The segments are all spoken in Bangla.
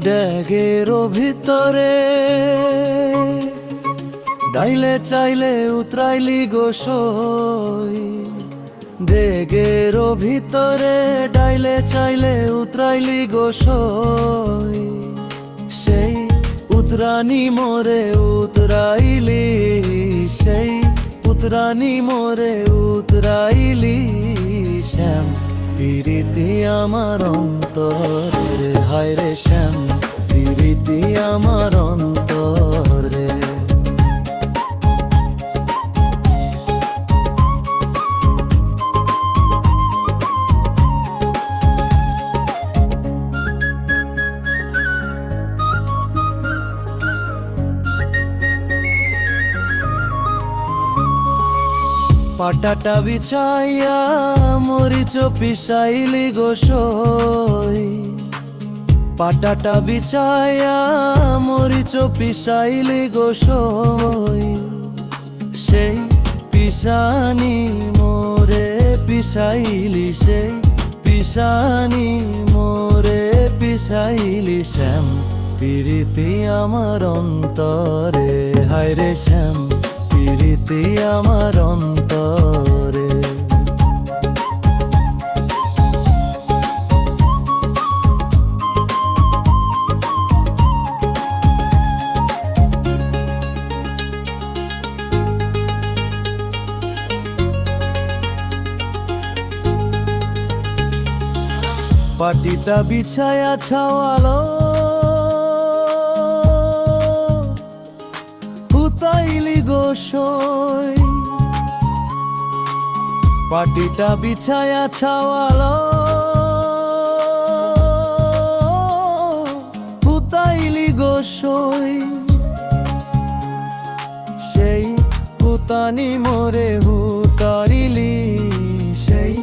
ড্যাগেরও ভিতরে ডাইলে চাইলে উতরাইলি গোসই। ড্যাগেরও ভিতরে ডাইলে চাইলে উতরাইলি গোসই। সেই উতরানি মোরে উতরাইলি, সেই উতরানি মোরে উতরাইলি। শ্যাম পিরিতি আমার অন্তরে, হায় রে শ্যাম পিরিতি আমার অন্তরে। পাটাটা বিছাইয়া মরিচ পিসাইলি গোসই। পাটাটা বিছাইয়া মরিচ পিসাইলি গোসই। সেই পিসানি মোরে পিসাইলি, সেই পিসানি মোরে পিসাইলি। শ্যাম পিরিতি আমার অন্তরে, হায় রে শ্যাম পিরিতি আমার অন্তরে। পাটিটা বিছায়া ছাওয়ালো হুতাইলি গোসই। পাটিটা বিছায়া ছাওয়ালো হুতাইলি গোসই। সেই হুতানি মোরে হুতারিলি, সেই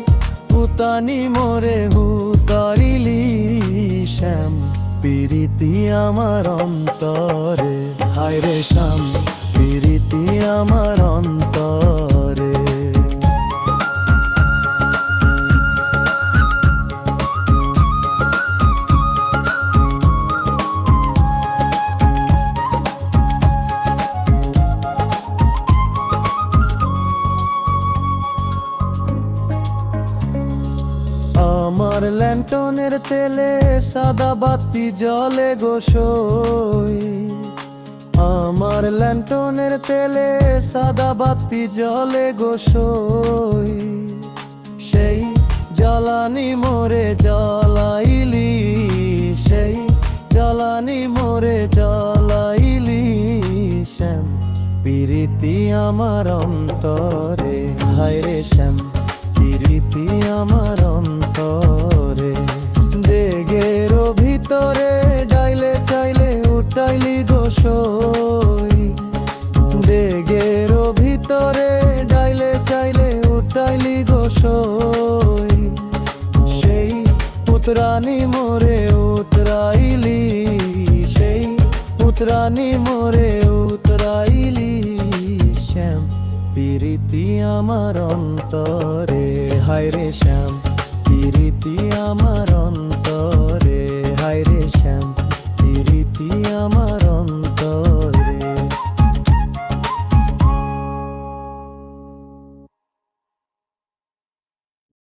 হুতানি মোরে হুতারিলি। শ্যাম পিরিতি আমার অন্তরে, হায় রে শ্যাম পিরিতি আমার অন্তরে। আমার ল্যান্টনের তেলে সাদা বাতি জ্বলে গোসই। আমার ল্যান্টনের তেলে সাদা বাতি জ্বলে গোসই। সেই জ্বালানি মোরে জ্বালাইলি, সেই জ্বালানি মোরে জ্বালাইলি। শ্যাম পিরিতি আমার অন্তরে, হায় রে শ্যাম পিরিতি আমার অন্তরে। ড্যাগেরও ভিতরে ডাইলে চাইলে উঠাইলি গোসই। ড্যাগেরও ভিতরে ডাইলে চাইলে উঠাইলি গোসই। সেই উতরানি মোরে উতরাইলি, সেই উতরানি মোরে উতরাইলি। শ্যাম পিরিতি আমার অন্তরে, হায় রে শ্যাম পিরিতি আমার অন্তরে।